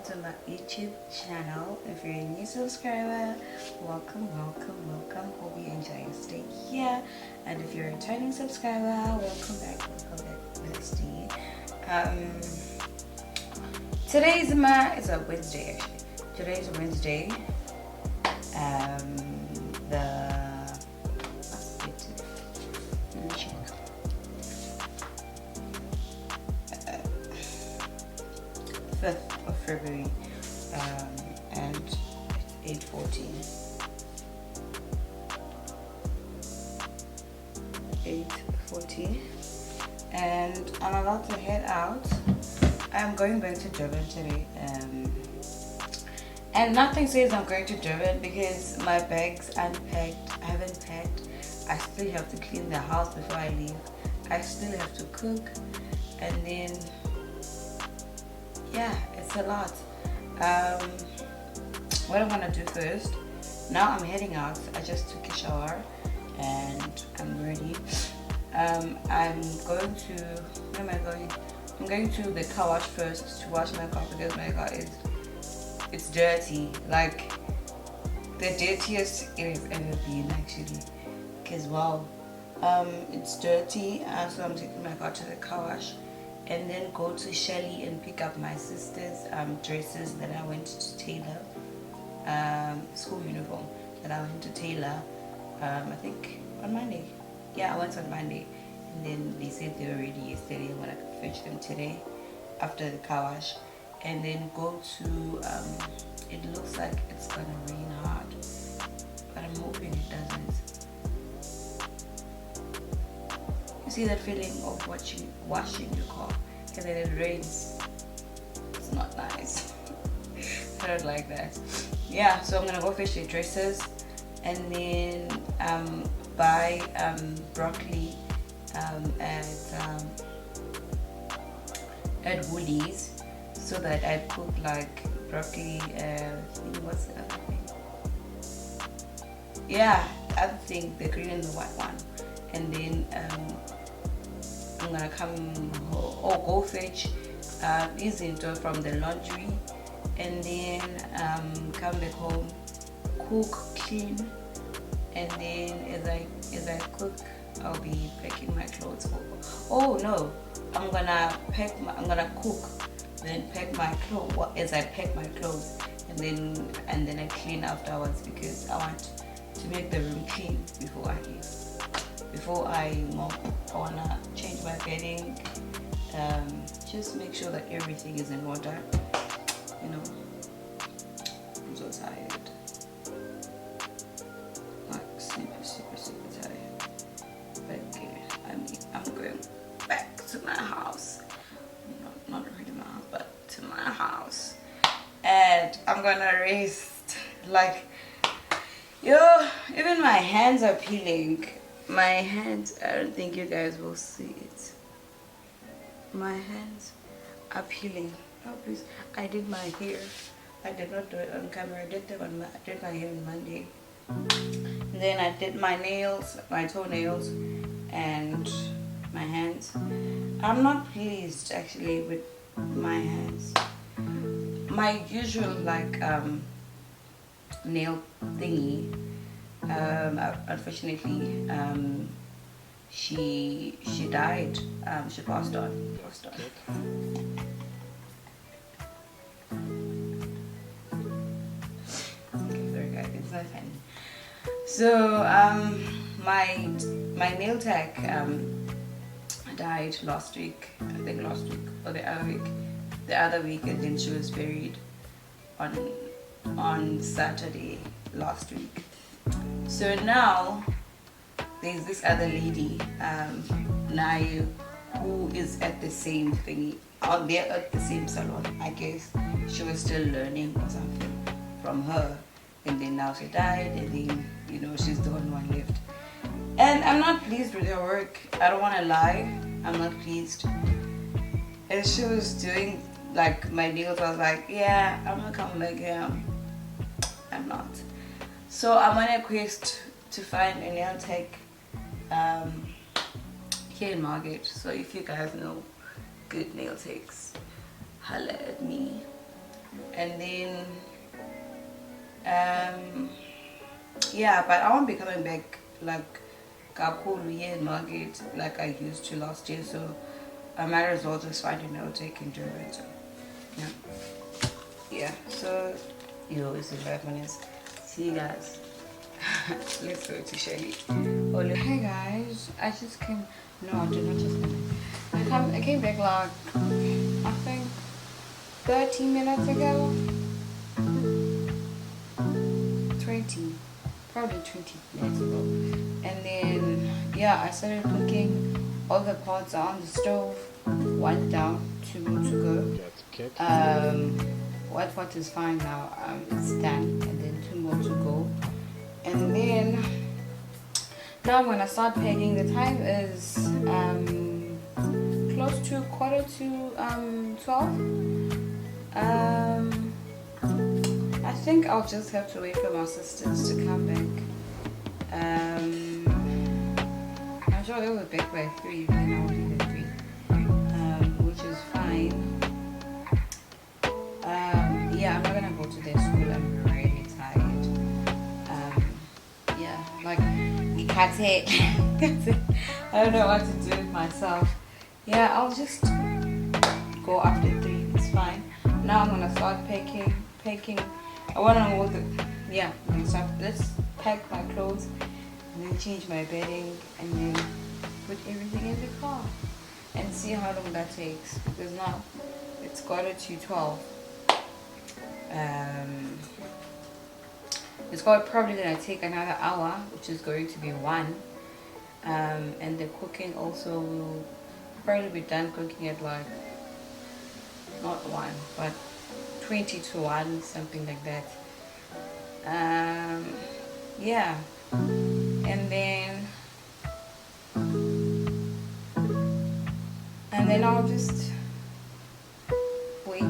to my YouTube channel. If you're a new subscriber, welcome. Hope you enjoy your stay here. And if you're a returning subscriber, welcome back, bestie. Today is it's a Wednesday actually. Today is Wednesday. Let me check. 5th of February, and it's 8:14. 8:14, and I'm about to head out. I'm going back to Durban today, and nothing says I'm going to Durban because my bags aren't packed. I haven't packed. I still have to clean the house before I leave. I still have to cook, and then yeah, it's a lot. What I'm gonna do first, now I'm heading out. I just took a shower and I'm ready. I'm going to, where am I going? I'm going to the car wash first to wash my car because my car it's dirty, like the dirtiest it has ever been actually, because wow, it's dirty. So I'm taking my car to the car wash and then go to Shelly and pick up my sister's dresses that I went to tailor, school uniform that I went to tailor, I think on Monday. Yeah, I went on Monday, and then they said they were ready yesterday when I could fetch them today after the car wash, and then go to, it looks like it's gonna rain hard, but I'm hoping it doesn't. You see that feeling of washing your car and then it rains? It's not nice. I don't like that. Yeah, so I'm gonna go fetch the dresses and then buy broccoli at Woolies, so that I cook like broccoli. What's the other thing? Yeah, the other thing, the green and the white one, and then I'm gonna come home, or go fetch izinto from the laundry, and then come back home, cook, clean, and then as I cook, I'll be packing my clothes. Oh no, I'm gonna cook, then pack my clothes. As I pack my clothes, and then I clean afterwards because I want to make the room clean before I leave. Before I mop, I wanna change my bedding, just make sure that everything is in order. You know, I'm so tired, like super tired. But okay, I'm going back to my house. Not really my house, but to my house, and I'm gonna rest. Like, even my hands are peeling. My hands, I don't think you guys will see it. My hands are peeling. Oh please, I did my hair. I did not do it on camera. I did my hair on Monday. And then I did my nails, my toenails, and my hands. I'm not pleased actually with my hands. My usual nail thingy, unfortunately, she died. She passed on. Okay, sorry guys, it's not funny. So my nail tech died last week. I think last week or the other week, and then she was buried on Saturday last week. So now there's this other lady, Nayu, who is at the same thingy. They're at the same salon. I guess she was still learning or something from her, and then now she died, and then she's the only one left. And I'm not pleased with her work. I don't want to lie. I'm not pleased. And she was doing like my nails. I was like, yeah, I'm gonna come back here. I'm not. So I'm on a quest to find a nail tech here in Margate. So if you guys know good nail techs, holla at me. and then yeah, but I won't be coming back like Kakulu here in Market like I used to last year, so I might as well just find an take in Durban. So yeah, so you always in 5 minutes. See you guys. Let's go to Shelly. Oh, look. Hey guys, I just came. No, I did not just come. I came back like I think 30 minutes ago. 20, probably 20 minutes ago. And then yeah, I started cooking. All the pots are on the stove. One down, two more to go. One pot is fine now. It's done, and then two more to go. And then now I'm gonna start pegging. The time is close to 11:45. I think I'll just have to wait for my sisters to come back. I'm sure they will be back by 3, then I'll leave at 3, which is fine. Yeah, I'm not gonna go to their school. I'm really tired. Yeah, like that's it. I don't know what to do with myself. Yeah, I'll just go after 3. It's fine. Now I'm gonna start packing. I wanna go yeah. Let's pack my clothes and then change my bedding and then put everything in the car and see how long that takes, because now it's 11:45. It's probably gonna take another hour, which is going to be 1. And the cooking also will probably be done cooking at like not 1 but 20 to 1, something like that. Yeah, and then I'll just wait.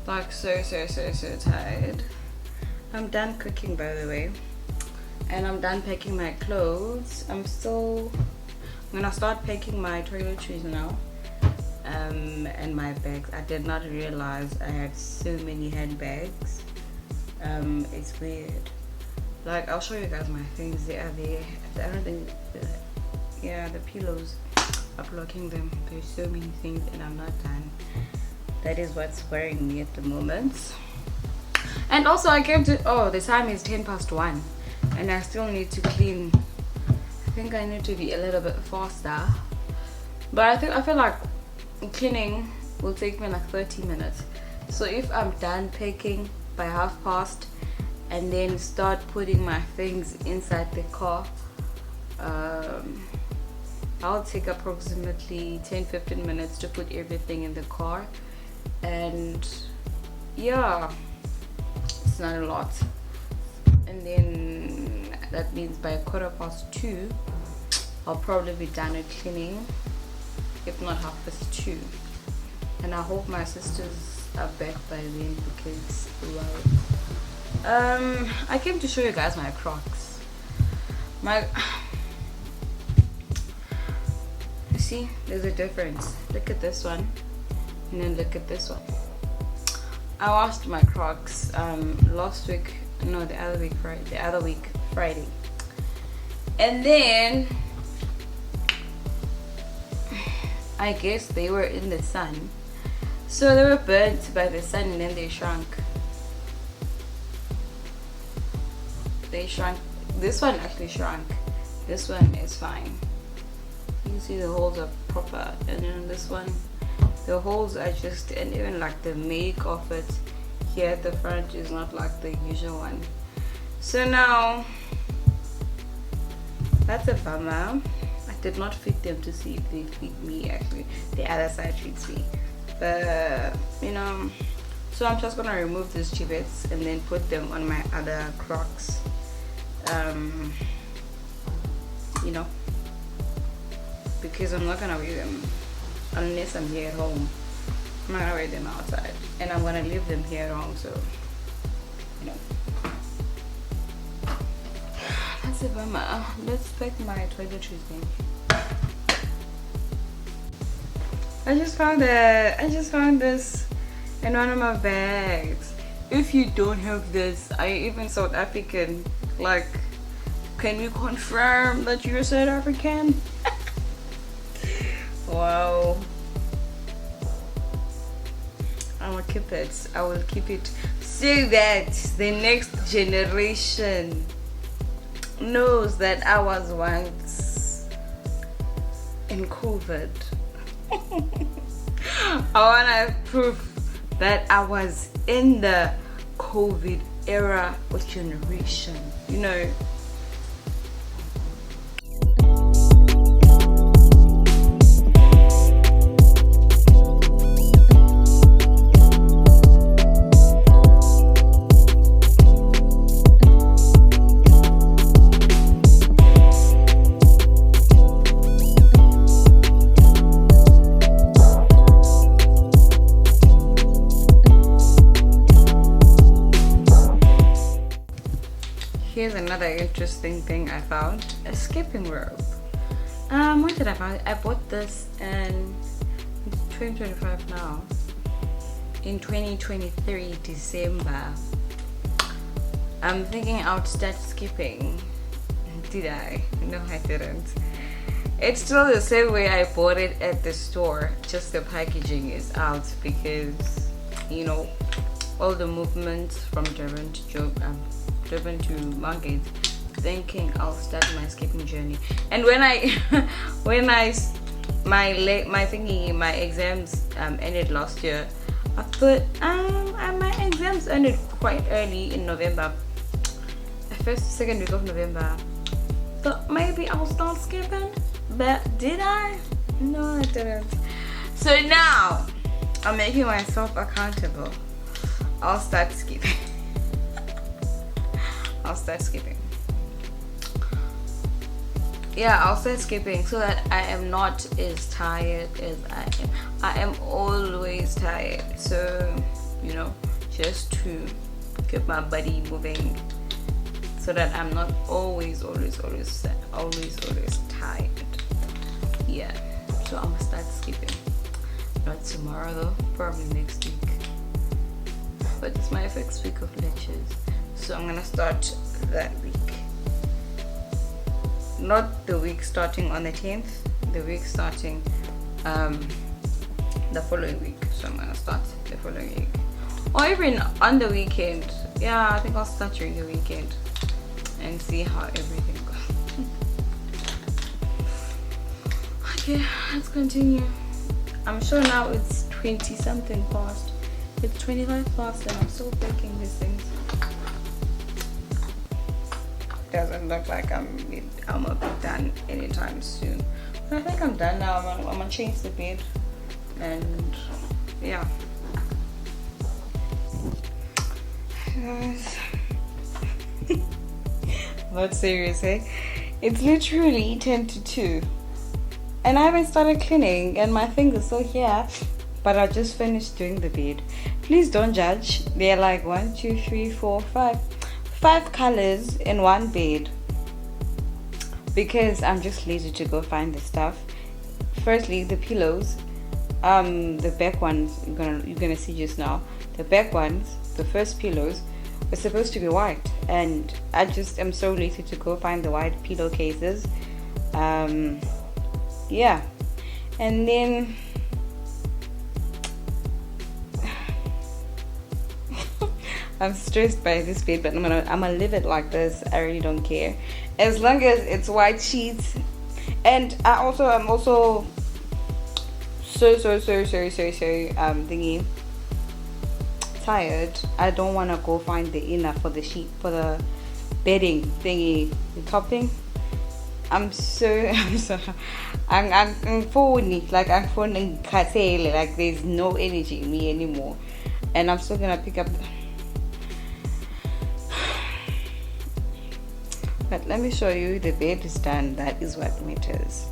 Like so tired. I'm done cooking, by the way, and I'm done packing my clothes. I'm gonna start packing my toiletries now, and my bags. I did not realize I had so many handbags. It's weird. Like, I'll show you guys my things. They are there. I don't think yeah, the pillows are blocking them. There's so many things and I'm not done. That is what's worrying me at the moment. And also I came to, the time is 1:10 and I still need to clean. I think I need to be a little bit faster, but I feel like cleaning will take me like 30 minutes. So if I'm done packing by 1:30 and then start putting my things inside the car, I'll take approximately 10-15 minutes to put everything in the car. And yeah, it's not a lot. And then that means by 2:15 I'll probably be done with cleaning, if not 2:30. And I hope my sisters are back by then, because well, I came to show you guys my Crocs. You see, there's a difference. Look at this one, and then look at this one. I washed my Crocs last week, no, the other week Friday, and then I guess they were in the sun, so they were burnt by the sun, and then they shrunk. This one actually shrunk. This one is fine. You see the holes are proper, and then this one, the holes are just, and even like the make of it here at the front is not like the usual one. So now that's a bummer. I did not fit them to see if they fit me. Actually, the other side fits me, but you know, so I'm just gonna remove these Chivets and then put them on my other Crocs. You know, because I'm not gonna wear them unless I'm here at home. I'm not gonna wear them outside, and I'm gonna leave them here at home, so you know, that's a bummer. Let's pack my toiletries then. I just found this in one of my bags. If you don't have this, are you even South African? Like, can you confirm that you're South African? Wow. I will keep it. I will keep it so that the next generation knows that I was once in COVID. I want to prove that I was in the COVID era with generation, you know. Here's another interesting thing I found: a skipping rope. When did I find it? I bought this in 2025 now. In 2023 December. I'm thinking I'll start skipping. Did I? No, I didn't. It's still the same way I bought it at the store, just the packaging is out, because you know, all the movements from Durban to market, thinking I'll start my skipping journey. And when my exams ended last year, I thought my exams ended quite early in November, the second week of November. Thought maybe I'll start skipping, but did I? No, I didn't. So now I'm making myself accountable. I'll start skipping. I'll start skipping. Yeah, I'll start skipping so that I am not as tired as I am. I am always tired. So, you know, just to keep my body moving so that I'm not always tired. Yeah, so I'm gonna start skipping. Not tomorrow though, probably next week. But it's my first week of lectures, so I'm gonna start that week. Not the week starting on the 10th, the week starting the following week. So I'm gonna start the following week, or even on the weekend. Yeah, I think I'll start during the weekend and see how everything goes. Okay, let's continue. I'm sure now it's 20 something past. It's 25 past and I'm still baking these things. Doesn't look like I'm gonna be done anytime soon. But I think I'm done now. I'm gonna change the bed, and yeah. Guys, Not serious, eh? It's literally 10 to 2. And I haven't started cleaning and my things are still here. But I just finished doing the bed. Please don't judge. They're like 1, 2, 3, 4, 5. 5 colors in one bed. Because I'm just lazy to go find the stuff. Firstly, the pillows. The back ones you're gonna see just now. The back ones, the first pillows, were supposed to be white. And I just am so lazy to go find the white pillowcases. Yeah. And then I'm stressed by this bed, but I'm gonna leave it like this. I really don't care, as long as it's white sheets. And I'm also so thingy tired. I don't want to go find the inner for the sheet, for the bedding thingy, the topping. I'm phoning, like I'm phoning Katele, like there's no energy in me anymore. And I'm still gonna pick up. But let me show you, the bed is done. That is what matters.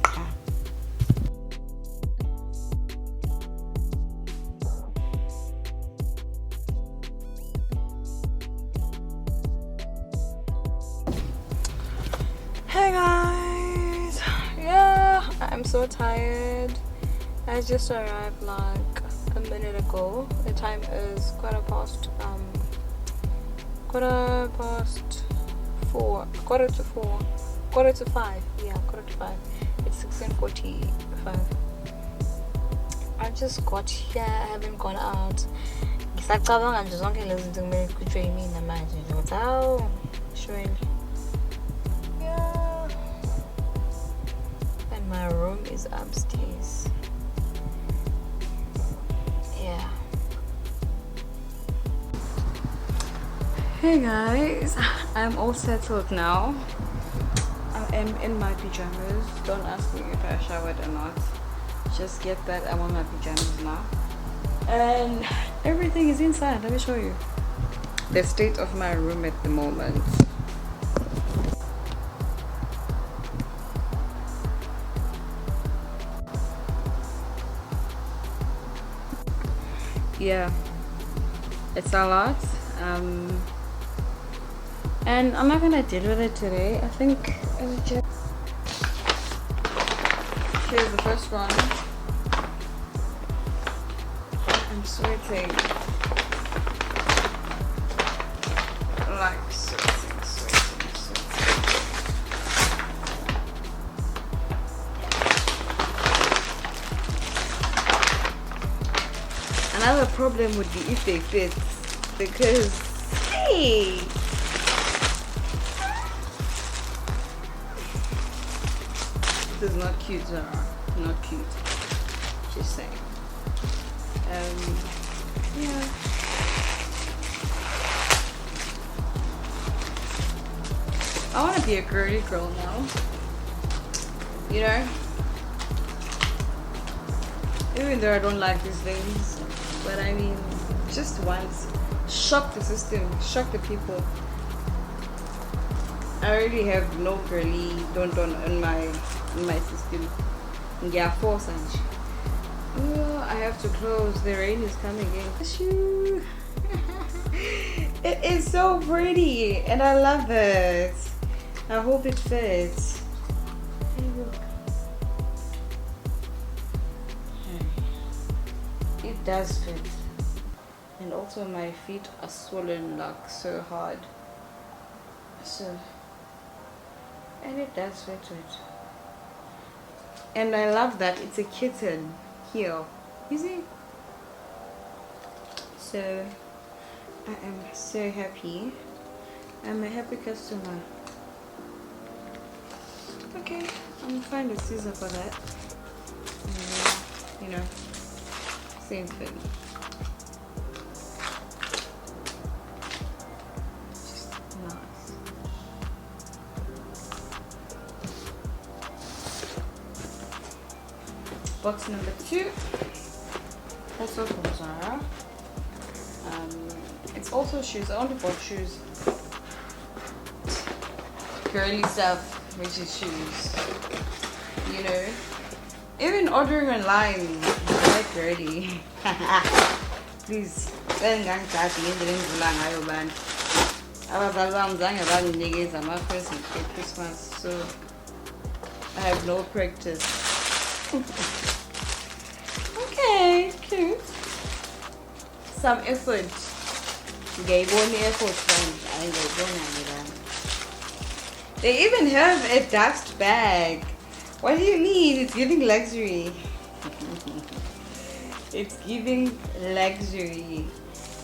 Hey guys, yeah, I'm so tired. I just arrived like a minute ago. The time is quarter to 5. Yeah, quarter to 5. It's 16:45. I just got here. I haven't gone out. Ngisacabanga nje zonke lezi zinto kumele kukhutshwe yimina manje nje ukuthi hawu surely. Yeah. And my room is upstairs. Yeah. Hey guys, I'm all settled now. I am in my pajamas. Don't ask me if I showered or not. Just get that I'm on my pajamas now. And everything is inside. Let me show you the state of my room at the moment. Yeah, it's a lot. And I'm not gonna deal with it today. I think I would just. Here's the first one. I'm sweating. Like sweating. Another problem would be if they fit, because hey. This is not cute, Zara. Not cute. Just saying. Yeah. I want to be a girly girl now. You know? Even though I don't like these things. But I mean, just once. Shock the system. Shock the people. I already have no girly don't in my system. Yeah, force and oh, I have to close. The rain is coming in. It is so pretty and I love it. I hope it fits. Hey, look. It does fit. And also my feet are swollen like so hard. So, and it does fit it. And I love that it's a kitten here. You see? So I am so happy. I'm a happy customer. Okay, I'm gonna find a scissor for that. And, you know, same thing. Just nice. Box number 2. Also from Zara. It's also shoes. I only bought shoes girly stuff which you choose. You know, even ordering online, like girly. Please, Christmas, so I have no practice. Okay, cute. Some effort. Gave one effort, they even have a dust bag. What do you mean? It's giving luxury. It's giving luxury.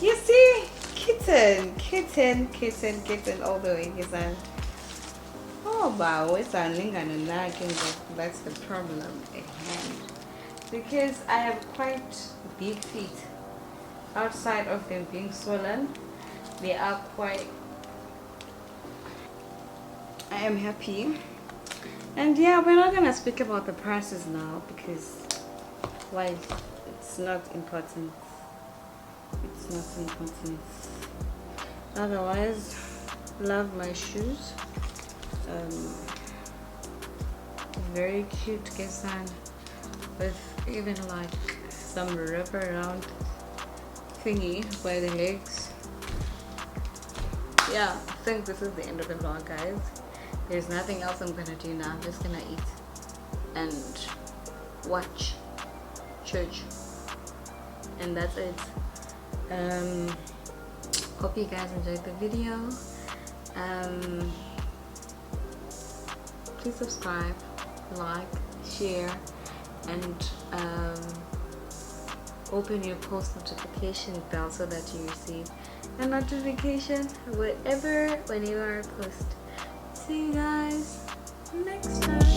You see? Kitten all the way. Oh wow, it's a lingana nagging. That's the problem at hand. Because I have quite big feet. Outside of them being swollen, they are quite. I am happy. And yeah, we're not gonna speak about the prices now because why? It's not important. It's not important. Otherwise, love my shoes. Very cute design with even like some wraparound thingy by the legs. Yeah, I think this is the end of the vlog, guys. There's nothing else I'm gonna do now. I'm just gonna eat and watch church, and that's it. Hope you guys enjoyed the video. Please subscribe, like, share, and open your post notification bell so that you receive a notification whenever I post. See you guys next time.